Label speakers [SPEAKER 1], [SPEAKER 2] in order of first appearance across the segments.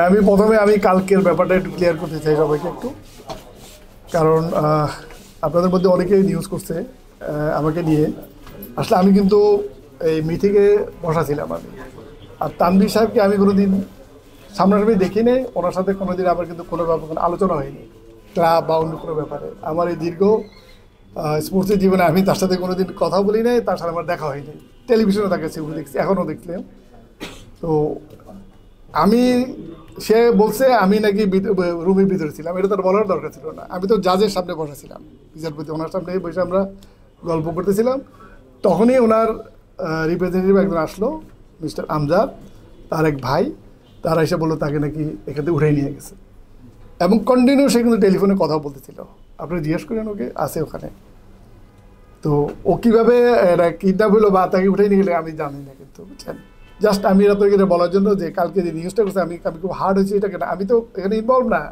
[SPEAKER 1] আমি প্রথমে কালকের ব্যাপারটা একটু ক্লিয়ার করতে চাই সবাইকে একটু, কারণ আপনাদের মধ্যে অনেকেই নিউজ করছে আমাকে নিয়ে। আসলে আমি কিন্তু এই মিটিংয়ে বসা ছিলাম আমি, আর তানভীর সাহেবকে আমি কোনোদিন সামনাসামনি দেখি নেই, ওনার সাথে কোনোদিন আমার কিন্তু কোনো ব্যাপার কোনো আলোচনা হয়নি ক্লাব বা অন্য কোনো ব্যাপারে। আমার এই দীর্ঘ স্পোর্টসের জীবনে আমি তার সাথে কোনোদিন কথা বলি নাই, তার সাথে আমার দেখা হয়নি। টেলিভিশনে তাকে সেগুলো দেখছি, এখনও দেখলাম। তো সে বলছে আমি নাকি রুমের ভিতরে ছিলাম, এটা তার বলার দরকার ছিল না। আমি তো জাজের সামনে বসেছিলাম, বিচারপতি ওনার সামনে বসে আমরা গল্প করতেছিলাম। তখনই ওনার রিপ্রেজেন্টেটিভ একজন আসলো, মিস্টার আমজাদ, তার এক ভাই, তারা এসে বললো তাকে নাকি এখান থেকে উঠাই নিয়ে গেছে, এবং কন্টিনিউ সে কিন্তু টেলিফোনে কথা বলতেছিল। আপনি জিজ্ঞেস করেন ওকে, আছে ওখানে। তো ও কীভাবে এটা কিডন্যাপ হলো বা তাকে উঠে নিয়ে গেলে আমি জানি না, কিন্তু বুঝছেন। জাস্ট আমি এটা তো এটা বলার জন্য যে কালকে যে নিউজটা করছে আমি খুব হার্ড হয়েছি এটা কেন, আমি তো এখানে ইনভলভ না,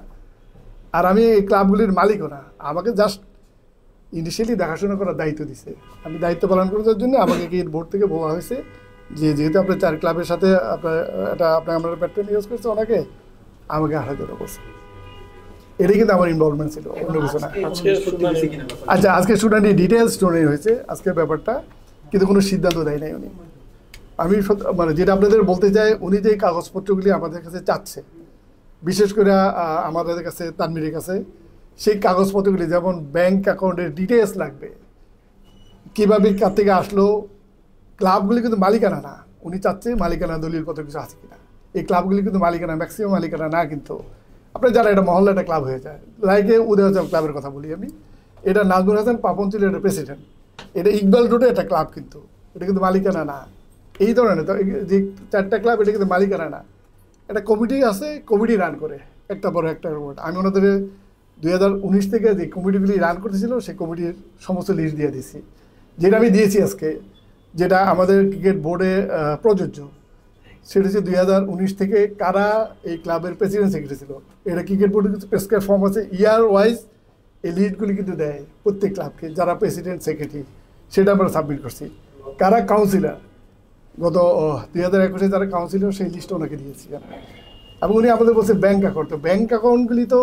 [SPEAKER 1] আর আমি এই ক্লাবগুলির মালিকও না। আমাকে জাস্ট ইনিশিয়ালি দেখাশোনা করার দায়িত্ব দিছে, আমি দায়িত্ব পালন করার জন্য আমাকে কি বোর্ড থেকে বলা হয়েছে যে যেহেতু আপনার 4 ক্লাবের সাথে আপনার আমরা প্যাট্রন ইউজ করছে, ওনাকে আমাকে আসার জন্য বলছে। এটাই কিন্তু আমার ইনভলভমেন্ট ছিল, অন্য কিছু না। আচ্ছা, আজকে শুনানি ডিটেলস শুনানি হয়েছে আজকের ব্যাপারটা, কিন্তু কোনো সিদ্ধান্ত দেয় নাই উনি। আমি মানে যেটা আপনাদের বলতে চাই, উনি যে কাগজপত্রগুলি আমাদের কাছে চাচ্ছে, বিশেষ করে আমাদের কাছে তানভীরের কাছে, সেই কাগজপত্রগুলি যেমন ব্যাংক অ্যাকাউন্টের ডিটেলস লাগবে, কীভাবে কার থেকে আসলো। ক্লাবগুলি কিন্তু মালিকানা না, উনি চাচ্ছে মালিকানা দলিল পত্র কিছু আছে কিনা। এই ক্লাবগুলি কিন্তু মালিকানা, ম্যাক্সিমাম মালিকানা না। কিন্তু আপনার যারা এটা মহল্লা একটা ক্লাব হয়ে যায়, লাইকে উদয় হাসান ক্লাবের কথা বলি আমি, এটা নাজমুল হাসান পাপন ছিল এটা প্রেসিডেন্ট, এটা ইকবাল রোডে একটা ক্লাব, কিন্তু এটা কিন্তু মালিকানা না। এই ধরনের তো যে 4টা ক্লাব, এটা কিন্তু মালিকানা না। একটা কমিটি আছে, কমিটি রান করে একটা পর একটা। আমি ওনাদের 2019 থেকে যে কমিটিগুলি রান করতেছিল সেই কমিটির সমস্ত লিস্ট দিয়ে দিয়েছি, যেটা আমি দিয়েছি আজকে, যেটা আমাদের ক্রিকেট বোর্ডে প্রযোজ্য। সেটা হচ্ছে 2019 থেকে কারা এই ক্লাবের প্রেসিডেন্ট সেক্রেটারি ছিল। এটা ক্রিকেট বোর্ডের কিছু প্রেসক্রাইব ফর্ম আছে, ইয়ার ওয়াইজ এই লিস্টগুলি কিন্তু দেয় প্রত্যেক ক্লাবকে, যারা প্রেসিডেন্ট সেক্রেটারি, সেটা আমরা সাবমিট করছি। কারা কাউন্সিলর, গত 2021-এ যারা কাউন্সিলর, সেই লিস্ট ওনাকে দিয়েছি। এবং উনি আমাদের বলছে ব্যাঙ্ক অ্যাকাউন্ট, তো ব্যাঙ্ক অ্যাকাউন্টগুলি তো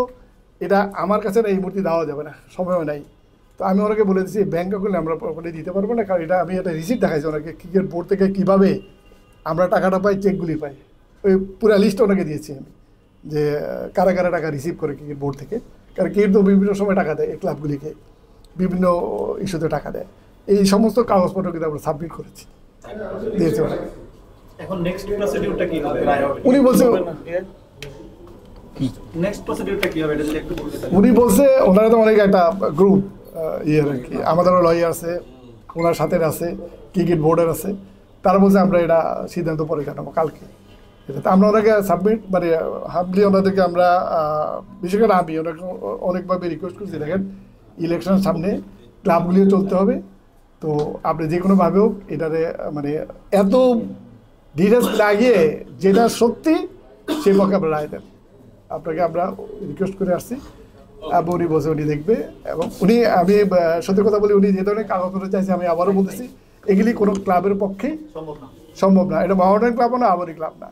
[SPEAKER 1] এটা আমার কাছে না, এই মুহূর্তে দেওয়া যাবে না, সময়ও নাই। তো আমি ওনাকে বলে দিচ্ছি ব্যাঙ্ক অ্যাকাউন্ট আমরা প্রপার্টি দিতে পারবো না, কারণ এটা আমি একটা রিসিপ্ট দেখাইছি ওনাকে, ক্রিকেট বোর্ড থেকে কীভাবে আমরা টাকাটা পাই, চেকগুলি পাই, ওই পুরো লিস্ট ওনাকে দিয়েছি আমি, যে কারা কারা টাকা রিসিভ করে ক্রিকেট বোর্ড থেকে। কারণ ক্রিকেট তো বিভিন্ন সময় টাকা দেয় এই ক্লাবগুলিকে, বিভিন্ন ইস্যুতে টাকা দেয়। এই সমস্ত কাগজপত্র কিন্তু আমরা সাবমিট করেছি, দিয়েছি ওনাকে।
[SPEAKER 2] এখন নেক্সট প্রসিডিউরটা কি হবে?
[SPEAKER 1] উনি বলছে ওনারা তো অনেক একটা গ্রুপ ইয়ের আর কি, আমাদেরও লয়ার আছে, ওনার সাথে আছে, ক্রিকেট বোর্ডের আছে, তারা বলছে আমরা এটা সিদ্ধান্ত পরে জানাবো কালকে। এটা আমরা ওনাকে সাবমিট মানে হামলি ওনাদেরকে আমরা বিশেষ করে আমি ওনাকে অনেকভাবে রিকোয়েস্ট করছি, দেখেন ইলেকশনের সামনে ক্লাবগুলিও চলতে হবে, তো আপনি যে কোনোভাবে হোক এটারে মানে এত ডিটেলস লাগিয়ে যেটা সত্যি সেই পক্ষে আপনারা রায় দেন, আপনাকে আমরা রিকোয়েস্ট করে আসছি। এবং উনি বলছে উনি দেখবে, এবং আমি সত্যি কথা বলি, উনি যে ধরনের কাগজপত্র চাইছে, আমি আবারও বলতেছি এগুলি কোনো ক্লাবের পক্ষে সম্ভব না। এটা মহামেডান ক্লাবও না, আমারই ক্লাব না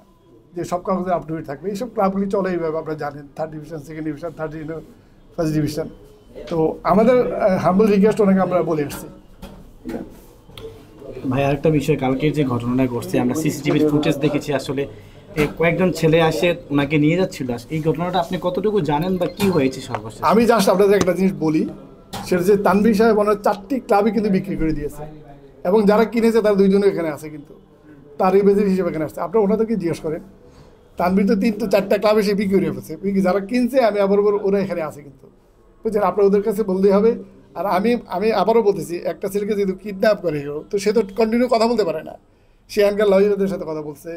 [SPEAKER 1] যে সব কাগজে আপ টু ডেট থাকবে। এইসব ক্লাবগুলি চলে এইভাবে, আপনারা জানেন, 3rd division, 2nd division, 1st division. তো আমাদের হাম্বল রিকোয়েস্ট ওনাকে আমরা বলে এসেছি।
[SPEAKER 3] ভাই আরেকটা বিষয়, কালকের যে ঘটনাটা ঘটছে, আমরা সিসিটিভির ফুটেজ দেখেছি, আসলে কয়েকজন ছেলে আসে ওনাকে নিয়ে যাচ্ছিল, এই ঘটনাটা আপনি কতটুকু জানেন বা কি হয়েছে সর্বশেষ?
[SPEAKER 1] আমি জাস্ট আপনাদের একটা জিনিস বলি, সেটা হচ্ছে তানভীর সাহেব ওনার 4টি ক্লাবই কিন্তু বিক্রি করে দিয়েছে, এবং যারা কিনেছে তার 2জনও এখানে আছে, কিন্তু তার রিপ্রেজেন্টেটিভ হিসেবে এখানে আসছে। আপনারা ওনাদেরকে জিজ্ঞেস করেন, তানভীর তো 4টা ক্লাবে সে বিক্রি করে ফেলছে, যারা কিনছে আমি আবার ওরা এখানে আছে, কিন্তু বুঝছেন, আপনার ওদের কাছে বলতেই হবে। আর আমি আবারও বলতেছি, একটা ছেলেকে যেহেতু কিডন্যাপ করে, তো সে তো কন্টিনিউ কথা বলতে পারে না। সে এখানকার লয়ারদের সাথে কথা বলছে,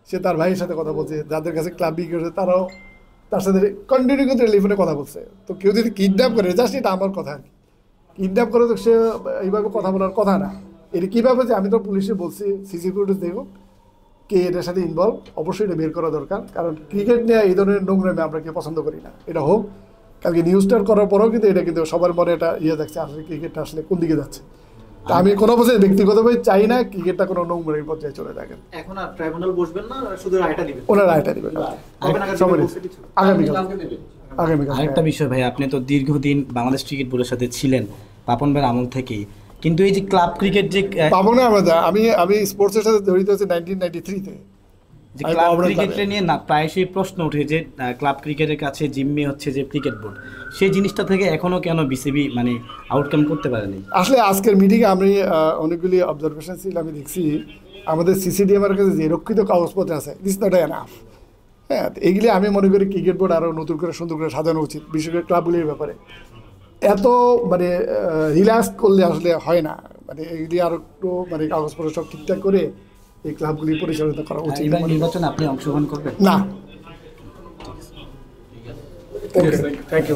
[SPEAKER 1] সে তার ভাইয়ের সাথে কথা বলছে, যাদের কাছে ক্লাব বিক্রি করেছে তারাও তার সাথে কন্টিনিউ করে টেলিফোনে কথা বলছে। তো কেউ যদি কিডন্যাপ করে, জাস্ট এটা আমার কথা আর কি, কিডন্যাপ করে তো সে এইভাবে কথা বলার কথা না। এটা কীভাবে যে, আমি তো পুলিশে বলছি সিসি ফুটেজ দেখুক, কে এটার সাথে ইনভলভ, অবশ্যই এটা বের করা দরকার। কারণ ক্রিকেট নিয়ে এই ধরনের নোংরামে আমরা কেউ পছন্দ করি না। এটা হোক, কালকে নিউজটার করার পরেও কিন্তু এটা কিন্তু সবার মনে এটা ইয়ে থাকছে, আসলে ক্রিকেটটা আসলে কোন দিকে যাচ্ছে। তা আমি কোনো অবস্থায় ব্যক্তিগতভাবে চাই না ক্রিকেটটা কোনো নোংরের পর্যায়ে চলে থাকে।
[SPEAKER 2] এখন আর ট্রাইব্যুনাল বসবেন না, শুধু রায়টা দিবেন?
[SPEAKER 1] ওনারা রায়টা দিবেন
[SPEAKER 2] কবে নাগাদ
[SPEAKER 1] সবাই
[SPEAKER 2] দিবেন বলছে কিছু?
[SPEAKER 1] আগামীকাল।
[SPEAKER 3] আরেকটা বিষয় ভাই, আপনি তো দীর্ঘদিন বাংলাদেশ ক্রিকেট বোর্ডের সাথে ছিলেন পাপন ভাইয়ের আমল থেকেই, কিন্তু এই যে ক্লাব ক্রিকেট যে
[SPEAKER 1] পাবো না আমরা, আমি স্পোর্টসের সাথে জড়িত আছি 1993-তে।
[SPEAKER 3] যে ক্লাব ক্রিকেটে নিয়ে না প্রায়শই প্রশ্ন ওঠে যে ক্লাব ক্রিকেটের কাছে জিম্মি হচ্ছে যে ক্রিকেট বোর্ড, সেই জিনিসটা থেকে এখনো কেন বিসিবি মানে আউটকাম করতে পারেনি?
[SPEAKER 1] আসলে আজকের মিটিংয়ে আমি অনেকগুলি অবজারভেশন ছিল, আমি দেখছি আমাদের সিসিডিএমের কাছে যে রক্ষিত কাগজপত্র আছে, দিস নট এনাফ। হ্যাঁ, এগুলি আমি মনে করি ক্রিকেট বোর্ড আরও নতুন করে সুন্দর করে সাজানো উচিত, বিশেষ করে ক্লাবগুলির ব্যাপারে। এত মানে রিল্যাক্স করলে আসলে হয় না, মানে এগুলি আরও একটু মানে কাগজপত্র সব ঠিকঠাক করে এই ক্লাবগুলি পরিচালিত করা উচিত।
[SPEAKER 3] এবার নির্বাচনে আপনি অংশগ্রহণ করবেন?
[SPEAKER 1] না। Thank you.